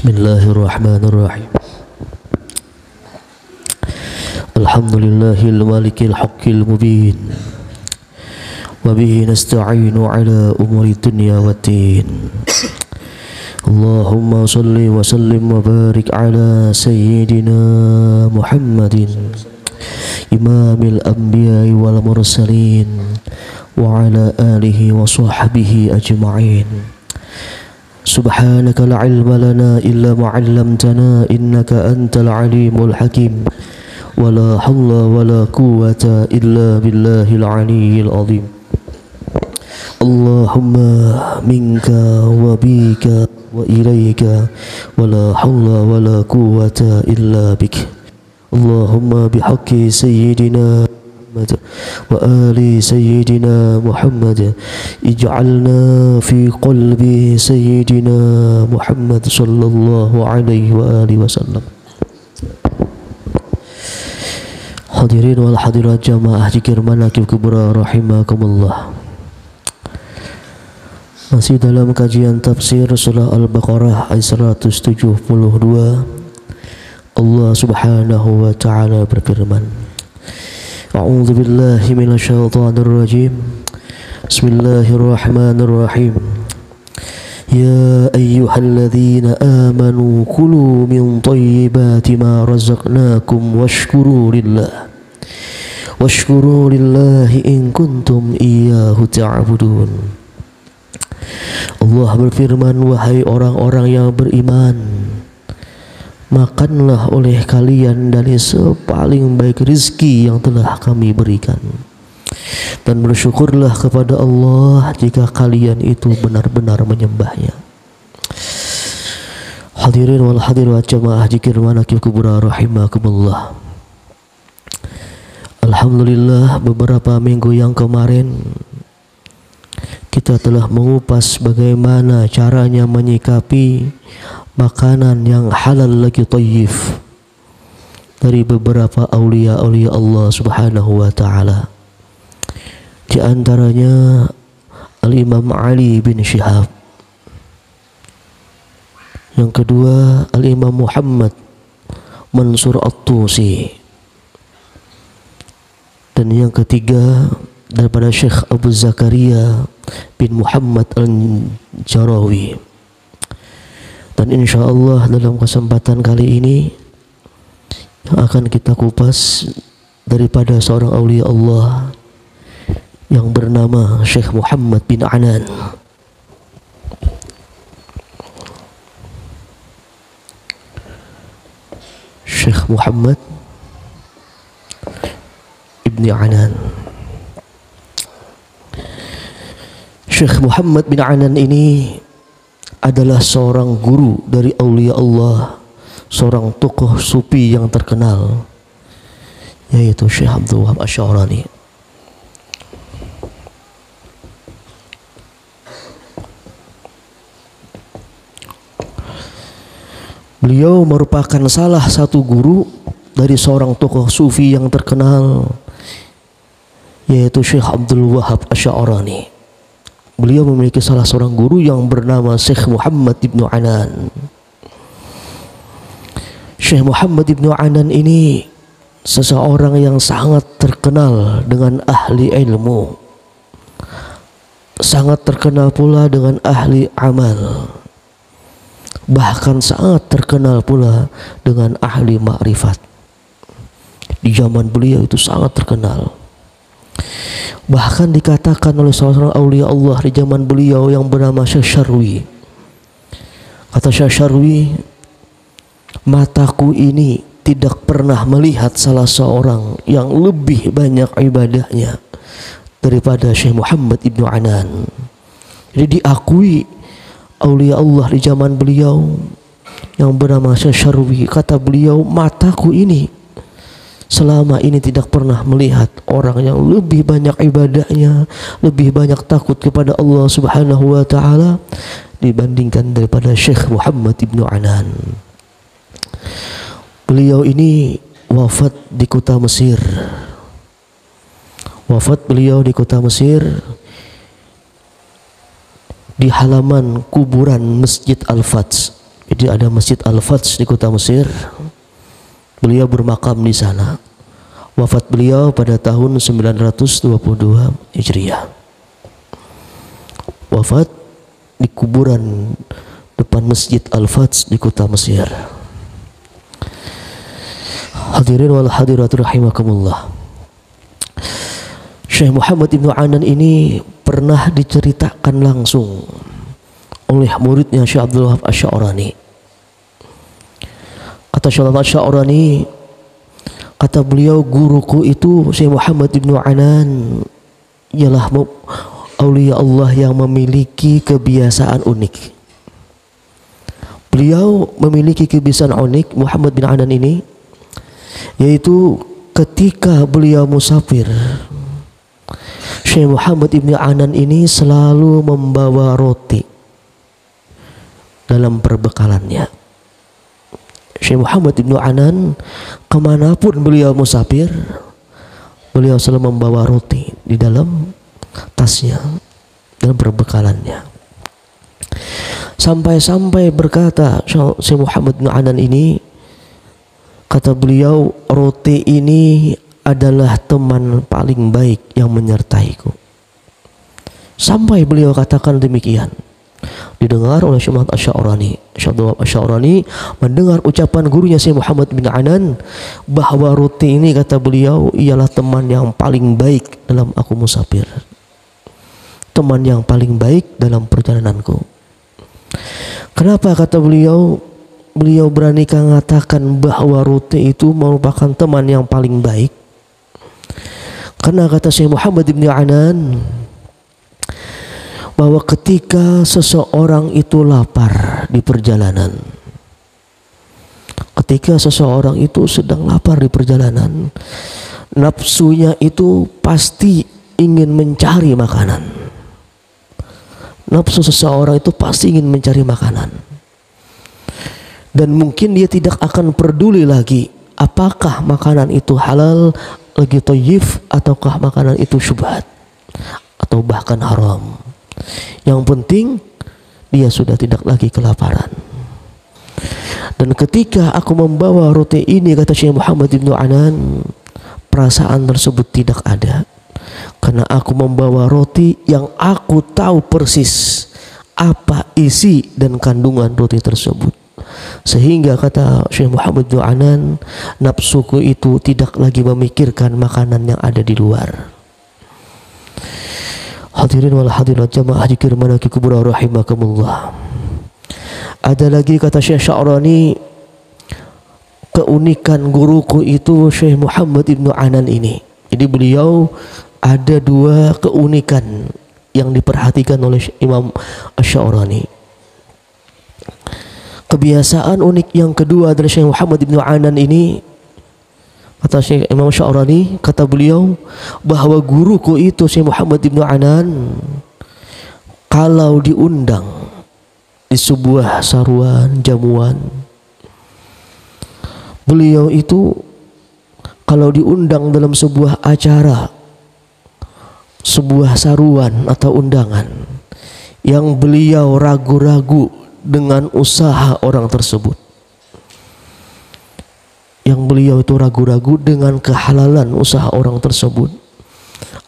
Bismillahirrahmanirrahim. Alhamdulillahil malikil haqqil mubin. Wa bihi nasta'inu ala umuri dunya waddin. Allahumma salli wa sallim wa barik ala sayyidina Muhammadin imamil anbiya'i wal mursalin wa ala alihi wa sahbihi ajma'in. Subhanaka la ilma lana illa ma 'allamtana innaka antal alimul hakim. Wala hawla wala quwwata illa billahil aliyyil azim. Allahumma minka wa bika wa ilayka wala hawla wala quwwata illa bik. Allahumma bihaqqi sayyidina wa ali sayyidina Muhammad ij'alna fi qalbi sayyidina Muhammad sallallahu alaihi wa alihi wasallam. Hadirin wal hadirat jamaah zikir manaqib kubra rahimakumullah. Masih dalam kajian tafsir surah Al-Baqarah ayat 172. Allah Subhanahu wa taala berfirman, A'udzu billahi minasyaitonir rajim. Bismillahirrahmanirrahim. Ya ayyuhalladzina amanu kulu min thayyibati ma razaqnakum washkuru lillahi in kuntum iyyahu ta'budun. Allah berfirman, wahai orang-orang yang beriman, makanlah oleh kalian dari sepaling baik rizki yang telah kami berikan, dan bersyukurlah kepada Allah jika kalian itu benar-benar menyembahnya. Hadirin wal hadirat jamaah zikir manaqib kubra rahimakumullah. Alhamdulillah, beberapa minggu yang kemarin kita telah mengupas bagaimana caranya menyikapi makanan yang halal lagi thayyib dari beberapa aulia-aulia Allah Subhanahu wa taala. Di antaranya Al-Imam Ali bin Syihab. Yang kedua Al-Imam Muhammad Mansur At-Tusi. Dan yang ketiga daripada Syekh Abu Zakaria bin Muhammad Al-Jarawi. Dan insya Allah dalam kesempatan kali ini akan kita kupas daripada seorang aulia Allah yang bernama Syekh Muhammad bin Anan. Syekh Muhammad ibn Anan. Syekh Muhammad bin Anan ini adalah seorang guru dari aulia Allah, seorang tokoh sufi yang terkenal, yaitu Syekh Abdul Wahab Asy-Sya'rani. Beliau merupakan salah satu guru dari seorang tokoh sufi yang terkenal, yaitu Syekh Abdul Wahab Asy-Sya'rani. Beliau memiliki salah seorang guru yang bernama Syekh Muhammad ibn Anan. Syekh Muhammad ibn Anan ini seseorang yang sangat terkenal dengan ahli ilmu, sangat terkenal pula dengan ahli amal, bahkan sangat terkenal pula dengan ahli makrifat. Di zaman beliau itu sangat terkenal. Bahkan dikatakan oleh salah seorang aulia Allah di zaman beliau yang bernama Syekh Syarwi. Kata Syekh Syarwi, mataku ini tidak pernah melihat salah seorang yang lebih banyak ibadahnya daripada Syekh Muhammad ibn Anan. Jadi diakui aulia Allah di zaman beliau yang bernama Syekh Syarwi. Kata beliau, mataku ini selama ini tidak pernah melihat orang yang lebih banyak ibadahnya, lebih banyak takut kepada Allah Subhanahu wa taala dibandingkan daripada Syekh Muhammad ibn Anan. Beliau ini wafat di kota Mesir. Wafat beliau di kota Mesir di halaman kuburan Masjid Al-Fath. Jadi ada Masjid Al-Fath di kota Mesir. Beliau bermakam di sana. Wafat beliau pada tahun 922 Hijriah. Wafat di kuburan depan Masjid Al-Fath di kota Mesir. Hadirin wal hadirat rahimakumullah. Syekh Muhammad Ibnu Anan ini pernah diceritakan langsung oleh muridnya Syekh Abdul Wahab Asy-Sya'rani. Kata Syekh Abdul Wahab Asy-Sya'rani, kata beliau, guruku itu Syekh Muhammad Ibnu Anan ialah aulia Allah yang memiliki kebiasaan unik. Beliau memiliki kebiasaan unik, Muhammad bin Anan ini, yaitu ketika beliau musafir, Syekh Muhammad Ibnu Anan ini selalu membawa roti dalam perbekalannya. Syekh Muhammad Ibnu Anan kemanapun beliau musafir, beliau selalu membawa roti di dalam tasnya, dalam perbekalannya. Sampai-sampai berkata Syekh Muhammad Ibnu Anan ini, kata beliau, roti ini adalah teman paling baik yang menyertaiku. Sampai beliau katakan demikian, didengar oleh Syekh Muhammad Asy-Sya'rani. Syekh Abdul Wahab Asy-Sya'rani mendengar ucapan gurunya Syekh Muhammad bin Anan bahwa roti ini, kata beliau, ialah teman yang paling baik dalam aku musafir, teman yang paling baik dalam perjalananku. Kenapa, kata beliau, beliau berani mengatakan bahwa roti itu merupakan teman yang paling baik? Karena kata Syekh Muhammad bin Anan bahwa ketika seseorang itu lapar di perjalanan, ketika seseorang itu sedang lapar di perjalanan, nafsunya itu pasti ingin mencari makanan. Nafsu seseorang itu pasti ingin mencari makanan, dan mungkin dia tidak akan peduli lagi apakah makanan itu halal, lagi thayyib, ataukah makanan itu syubhat atau bahkan haram. Yang penting dia sudah tidak lagi kelaparan. Dan ketika aku membawa roti ini, kata Syekh Muhammad Ibnu Anan, perasaan tersebut tidak ada, karena aku membawa roti yang aku tahu persis apa isi dan kandungan roti tersebut. Sehingga kata Syekh Muhammad Ibnu Anan, nafsuku itu tidak lagi memikirkan makanan yang ada di luar. Hadirin wal hadirat jamaah zikir manaki kubra rahimakumullah. Ada lagi, kata Syekh Sya'rani, keunikan guruku itu Syekh Muhammad Ibnu Anan ini. Jadi beliau ada dua keunikan yang diperhatikan oleh Imam Asy-Sya'rani. Kebiasaan unik yang kedua adalah Syekh Muhammad Ibnu Anan ini, kata Syekh Imam Sya'rani, kata beliau bahwa guruku itu Syekh Muhammad Ibnu Anan, kalau diundang di sebuah saruan jamuan, beliau itu kalau diundang dalam sebuah acara, sebuah saruan atau undangan yang beliau ragu-ragu dengan usaha orang tersebut, yang beliau itu ragu-ragu dengan kehalalan usaha orang tersebut,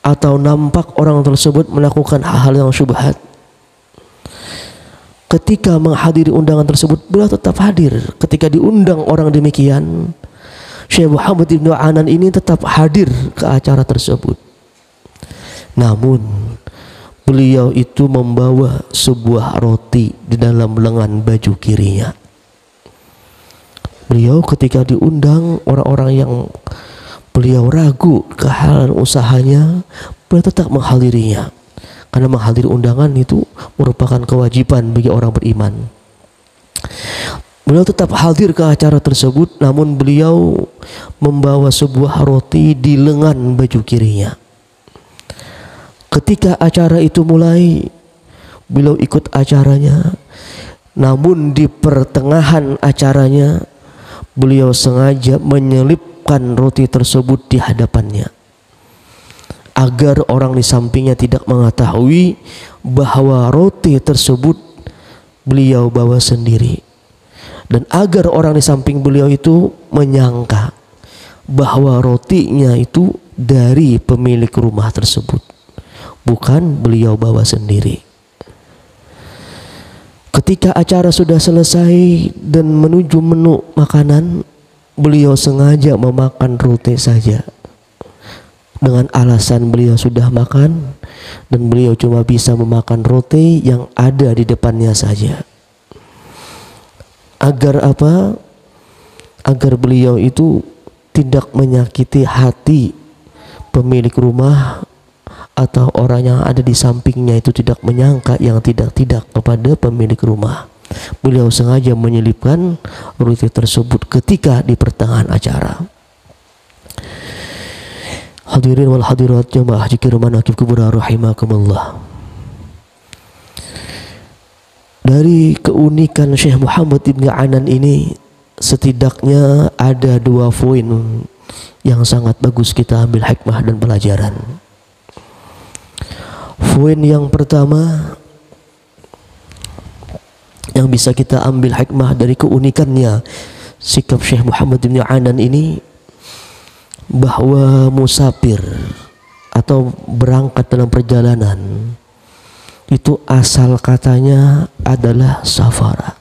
atau nampak orang tersebut melakukan hal-hal yang syubhat, ketika menghadiri undangan tersebut beliau tetap hadir. Ketika diundang orang demikian, Syekh Muhammad Ibnu Anan ini tetap hadir ke acara tersebut. Namun beliau itu membawa sebuah roti di dalam lengan baju kirinya. Beliau ketika diundang orang-orang yang beliau ragu kehalalan usahanya, beliau tetap menghadirinya, karena menghadiri undangan itu merupakan kewajiban bagi orang beriman. Beliau tetap hadir ke acara tersebut, namun beliau membawa sebuah roti di lengan baju kirinya. Ketika acara itu mulai, beliau ikut acaranya, namun di pertengahan acaranya beliau sengaja menyelipkan roti tersebut di hadapannya, agar orang di sampingnya tidak mengetahui bahwa roti tersebut beliau bawa sendiri. dan agar orang di samping beliau itu menyangka bahwa rotinya itu dari pemilik rumah tersebut, bukan beliau bawa sendiri. Ketika acara sudah selesai dan menuju menu makanan, beliau sengaja memakan roti saja dengan alasan beliau sudah makan dan beliau cuma bisa memakan roti yang ada di depannya saja. Agar apa? Agar beliau itu tidak menyakiti hati pemilik rumah atau orang yang ada di sampingnya itu tidak menyangka yang tidak-tidak kepada pemilik rumah. Beliau sengaja menyelipkan roti tersebut ketika di pertengahan acara. Hadirin wal hadirat jamaah zikir manaqib kubra rahimakumullah. Dari keunikan Syekh Muhammad Ibn Anan ini setidaknya ada 2 poin yang sangat bagus kita ambil hikmah dan pelajaran. Poin yang pertama yang bisa kita ambil hikmah dari keunikannya sikap Syekh Muhammad Ibn Anan ini, bahwa musafir atau berangkat dalam perjalanan itu asal katanya adalah safara.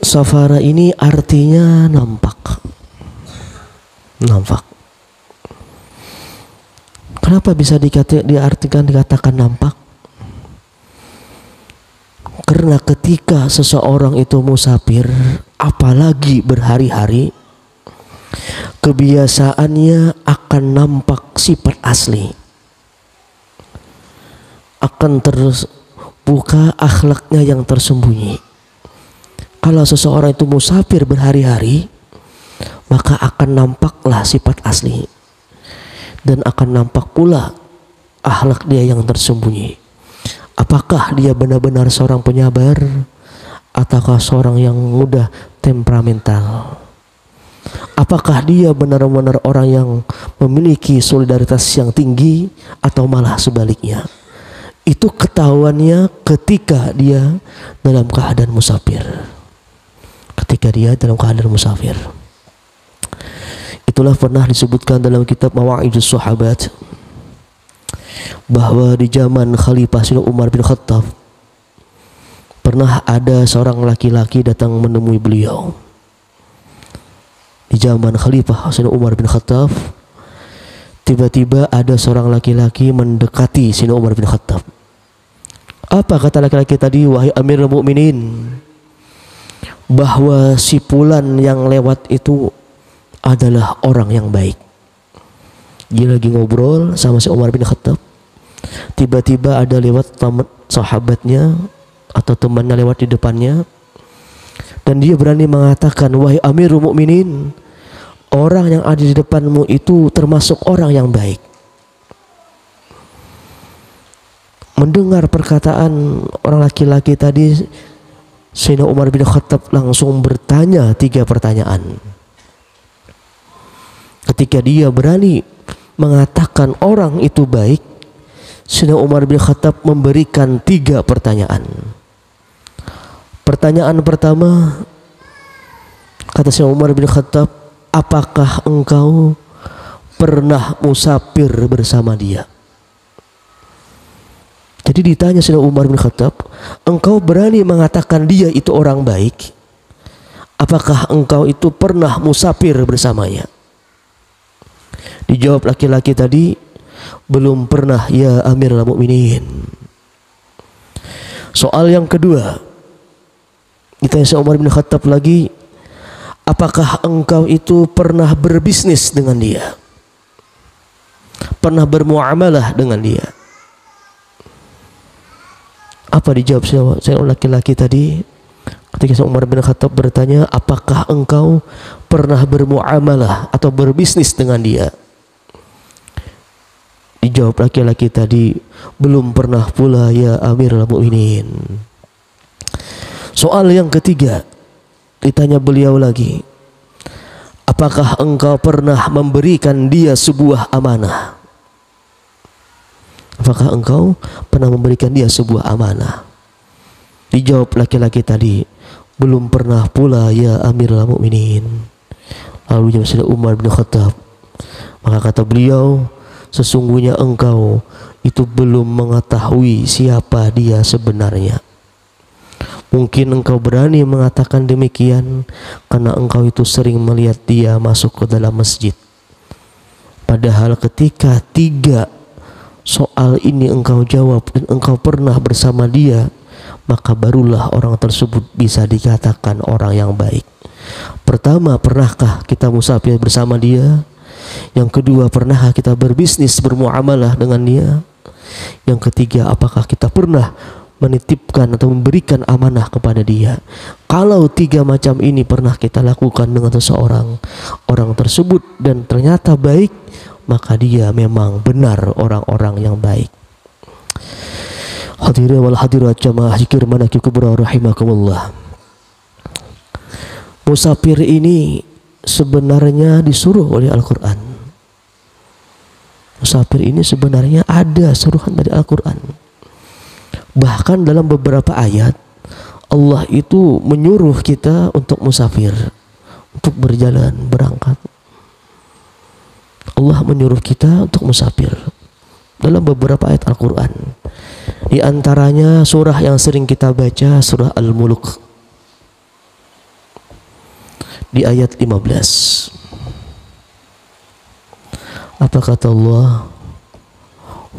Safara ini artinya nampak. Kenapa bisa dikatakan nampak? Karena ketika seseorang itu musafir, apalagi berhari-hari, kebiasaannya akan nampak sifat asli, akan terbuka akhlaknya yang tersembunyi. Kalau seseorang itu musafir berhari-hari, maka akan nampaklah sifat asli dan akan nampak pula akhlak dia yang tersembunyi. Apakah dia benar-benar seorang penyabar ataukah seorang yang mudah temperamental? Apakah dia benar-benar orang yang memiliki solidaritas yang tinggi atau malah sebaliknya? Itu ketahuannya ketika dia dalam keadaan musafir. Itulah pernah disebutkan dalam kitab Mawa'idus Sahabat bahwa di zaman Khalifah Sayyidina Umar bin Khattab pernah ada seorang laki-laki datang menemui beliau. Di zaman Khalifah Sayyidina Umar bin Khattab, tiba-tiba ada seorang laki-laki mendekati Sayyidina Umar bin Khattab. Apa kata laki-laki tadi? Wahai Amirul Mukminin, bahwa si fulan yang lewat itu adalah orang yang baik. Dia lagi ngobrol sama si Umar bin Khattab, tiba-tiba ada lewat sahabatnya atau temannya lewat di depannya, dan dia berani mengatakan, wahai Amirul Mukminin, orang yang ada di depanmu itu termasuk orang yang baik. Mendengar perkataan orang laki-laki tadi, Sayyidina Umar bin Khattab langsung bertanya 3 pertanyaan. Ketika dia berani mengatakan orang itu baik, Sayyidina Umar bin Khattab memberikan 3 pertanyaan. Pertanyaan pertama, kata Sayyidina Umar bin Khattab, apakah engkau pernah musafir bersama dia? Jadi ditanya Sayyidina Umar bin Khattab, engkau berani mengatakan dia itu orang baik, apakah engkau itu pernah musafir bersamanya? Dijawab laki-laki tadi, belum pernah ya Amirul Mukminin. Soal yang kedua, ditanya Sayyidina Umar bin Khattab lagi, apakah engkau itu pernah berbisnis dengan dia? Pernah bermuamalah dengan dia? Apa dijawab saya laki-laki tadi ketika Umar bin Khattab bertanya, apakah engkau pernah bermuamalah atau berbisnis dengan dia? Dijawab laki-laki tadi, belum pernah pula ya Amirul Mukminin. Soal yang ketiga, ditanya beliau lagi, apakah engkau pernah memberikan dia sebuah amanah? apakah engkau pernah memberikan dia sebuah amanah? Dijawab laki-laki tadi, belum pernah pula ya Amirul Mukminin. Lalu jawab Umar bin Khattab, maka kata beliau, sesungguhnya engkau itu belum mengetahui siapa dia sebenarnya. Mungkin engkau berani mengatakan demikian karena engkau itu sering melihat dia masuk ke dalam masjid. Padahal ketika 3 soal ini engkau jawab dan engkau pernah bersama dia, maka barulah orang tersebut bisa dikatakan orang yang baik. Pertama, pernahkah kita musafir bersama dia? Yang kedua, pernahkah kita berbisnis, bermuamalah dengan dia? Yang ketiga, apakah kita pernah menitipkan atau memberikan amanah kepada dia? Kalau 3 macam ini pernah kita lakukan dengan seseorang, orang tersebut dan ternyata baik, maka dia memang benar orang-orang yang baik. Hadirin wal hadirat jamaah zikir manaqib kubra rahimakumullah. Musafir ini sebenarnya disuruh oleh Al-Quran. Musafir ini sebenarnya ada suruhan dari Al-Quran. Bahkan dalam beberapa ayat Allah itu menyuruh kita untuk musafir, untuk berjalan, berangkat. Allah menyuruh kita untuk musafir dalam beberapa ayat Al-Quran. Di antaranya surah yang sering kita baca, surah Al-Mulk di ayat 15. Apa kata Allah?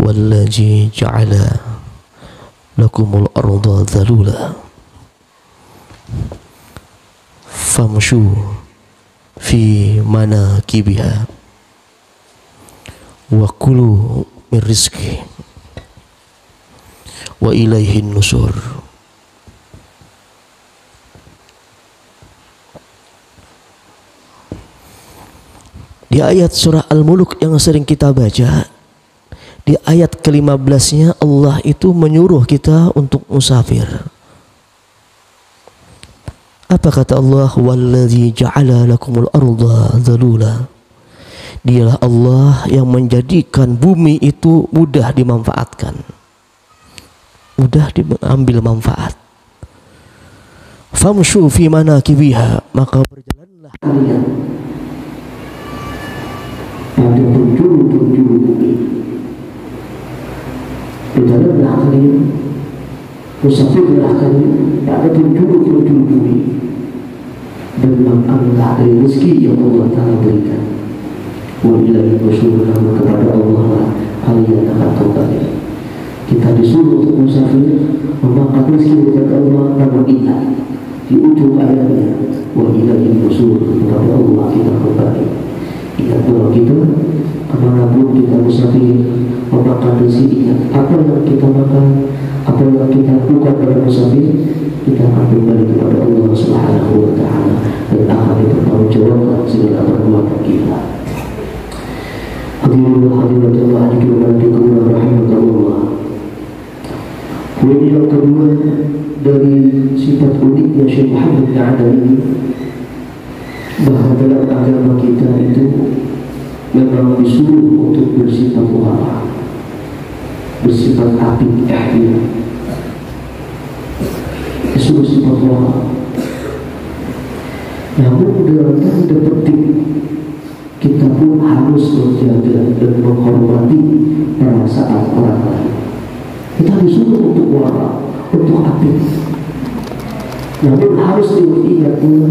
Wallazi ja'ala lakumul arda dzalula famshu fi manakibiha wa kulu min rizqi wa ilaihin nusur. Di ayat surah Al-Mulk yang sering kita baca, di ayat ke-15-nya Allah itu menyuruh kita untuk musafir. Apa kata Allah? Wallazi ja'ala lakumul arda dzalula. Dialah Allah yang menjadikan bumi itu mudah dimanfaatkan, mudah diambil manfaat. Famshu fi manakibiha, maka berjalanlah kalian pada penjuru-penjuru bumi. Berjalanlah kalian, musafirlah kalian pada penjuru-penjuru bumi, dan mengambillah dari rezeki yang Allah Ta'ala berikan. Wa ilaihi nusur, kepada Allah lah kalian akan kembali. Kita disuruh untuk musafir, memakan rezeki dari Allah, namun ingat di ujung ayatnya, wa ilaihi nusur, kepada Allah kita kembali. Ingat bahwa kita kemanapun kita musafir, memakan rezeki, ingat apa yang kita makan, apa yang kita lakukan dalam musafir, kita akan kembali kepada Allah Subhanahu wa Ta'ala dan akan dipertanggungjawabkan segala perbuatan kita. Hadirin hadirat Allah dikirmati rahimahullah. Poin yang kedua dari sifat uniknya Syekh Muhammad bin Adam ini, bahwa dalam agama kita itu memang disuruh untuk bersifat wara, bersifat apik, ikhtiar, disuruh sifat wara. Namun dalam tanda petik kita pun harus menjaga dan menghormati perasaan orang lain. Kita disuruh untuk wara, untuk apik. Namun harus diingat pula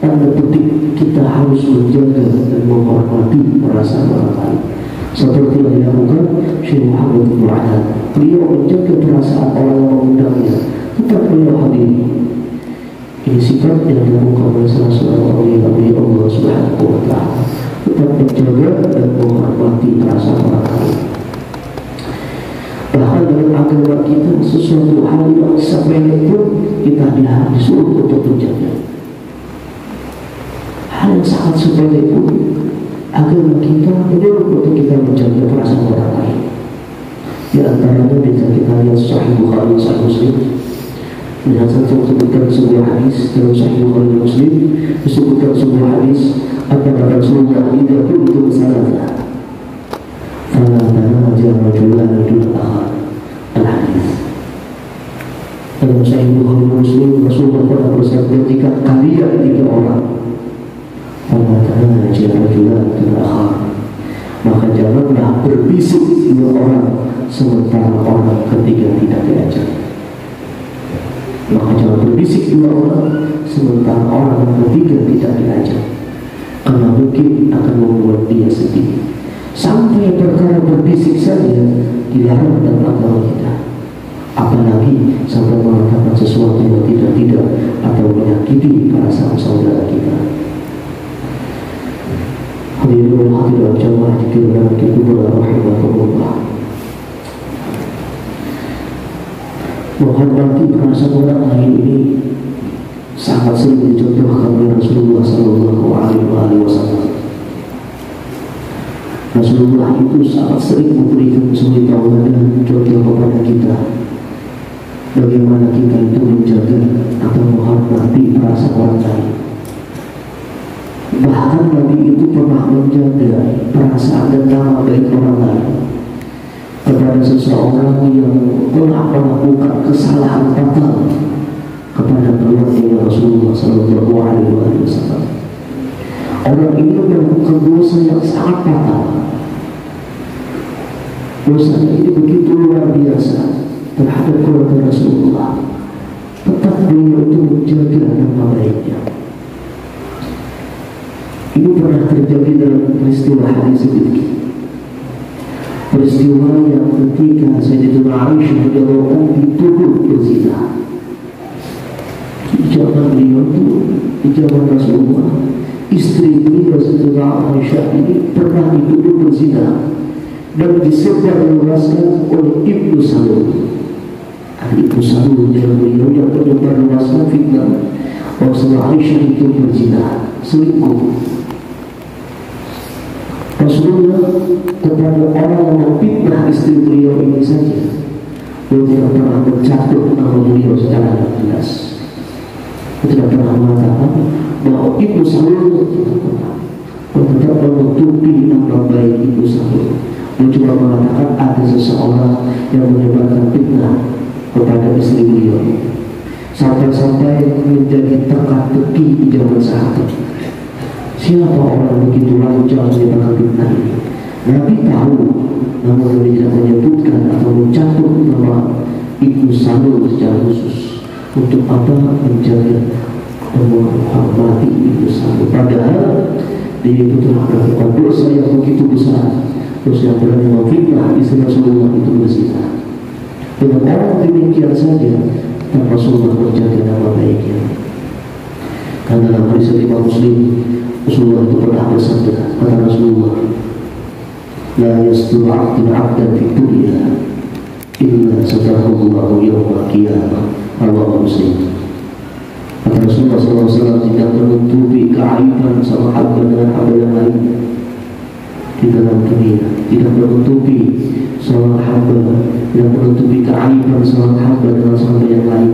tanda petik kita harus menjaga dan menghormati perasaan orang lain. Seperti yang dilakukan Syekh Muhammad bin Adam, beliau menjaga perasaan orang yang mengundangnya, tetap beliau hadiri. Ini sifat yang dilakukan oleh salah seorang awliya Allah Subhanahu wa Ta'ala, tetap menjaga dan menghormati perasaan orang lain. Bahkan dalam agama kita, sesuatu hal yang sepele pun kita disuruh untuk menjaga. Hal yang sangat sepele pun agama kita menyuruh untuk kita menjaga perasaan orang lain. Di antaranya bisa kita lihat Sahih Bukhari, Sahih Muslim. Dengan satu disebutkan sebuah hadis dalam Sahih Bukhari Muslim, disebutkan sebuah hadis apa kata Rasulullah, "Idza kuntum salata fala tanaja rajulan dun akhar. Al-hadis. Dalam Sahih Bukhari Muslim, Rasulullah pernah bersabda, jika kalian 3 orang mengatakan rajulan dun akhar, maka janganlah berbisik 2 orang sementara orang ketiga tidak diajak. Maka jangan berbisik 2 orang sementara orang ketiga tidak diajak, karena mungkin akan membuat dia sedih. Sampai perkara berbisik saja dilarang dalam agama kita, apalagi sampai mengatakan sesuatu yang tidak atau menyakiti perasaan saudara kita. Hadirin hadirat jamaah dikiraan kubur rahimahullah. Menghormati perasaan orang lain ini sangat sering dicontohkan oleh Rasulullah SAW. Rasulullah itu sangat sering memberikan suri tauladan contoh kepada kita bagaimana kita itu menjaga atau menghormati perasaan orang lain. Bahkan Nabi itu pernah menjaga perasaan dan nama baik orang lain kepada seseorang yang telah melakukan kesalahan fatal kepada keluarga Rasulullah SAW. Orang ini melakukan dosa yang sangat fatal. Dosanya ini begitu luar biasa terhadap keluarga Rasulullah. Tetap beliau itu menjaga nama baiknya. Ini pernah terjadi dalam peristiwa hadis ini. Peristiwa yang ketika Sayyidatina Aisyah radhiyallahu anha dituduh berzina. Di zaman beliau itu, di zaman Rasulullah, istri beliau Sayyidatina Aisyah ini pernah dituduh berzina dan disebarluaskan oleh Ibnu Salul. Ibnu Salul yang beliau yang menyebarluaskan fitnah bahwa Aisyah itu berzina, selingkuh. Rasulullah kepada orang yang memfitnah istri beliau ini saja, beliau tidak pernah mencatut nama beliau secara jelas. Tidak pernah mengatakan bahwa Ibnu Salul tidak pernah. Tetap menutupi nama baik Ibnu Salul. Dia cuma mengatakan ada seseorang yang menyebarkan fitnah kepada istri beliau, sampai-sampai menjadi teka-teki di zaman sahabat. Siapa orang begitu lancar menyebarkan fitnah ini? Nabi tahu, namun Nabi tidak menyebutkan atau mencatut nama Ibnu Salul secara khusus. Untuk apa? Menjaga dan menghormati Ibnu Salul. Padahal dia itu telah melakukan dosa yang begitu besar, dosa yang berani memfitnah istri Rasulullah itu berzina. Dengan orang demikian saja, dan Rasulullah menjaga nama baiknya. Karena dalam hadis Imam Muslim, Rasulullah itu pernah bersabda, kata Rasulullah, la yastur 'abdun 'abdan fid dunya illa satarahu Allahu yawmal qiyamah. Rawahu Muslim. Kata Rasulullah SAW, tidak menutupi keaiban sama hamba dengan hamba yang lain di dalam dunia, tidak menutupi seorang hamba, tidak menutupi keaiban seorang hamba dengan hamba yang lain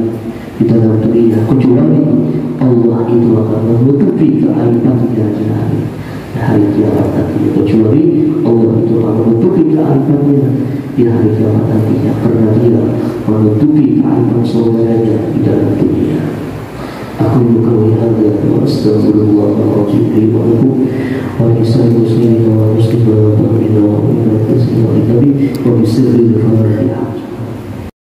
di dalam dunia, kecuali Allah itu akan menutupi keaibannya di hari kiamat nanti. Kecuali Allah itu akan menutupi keaibannya di hari kiamat nantinya, karena dia menutupi keaiban saudaranya di dalam dunia. Aku qauli hadza wa astaghfirullah al-azim wa lakum wa lisa'il muslimin wa muslimat wa mu'minat wa mu'minat wa bisirril Fatihah.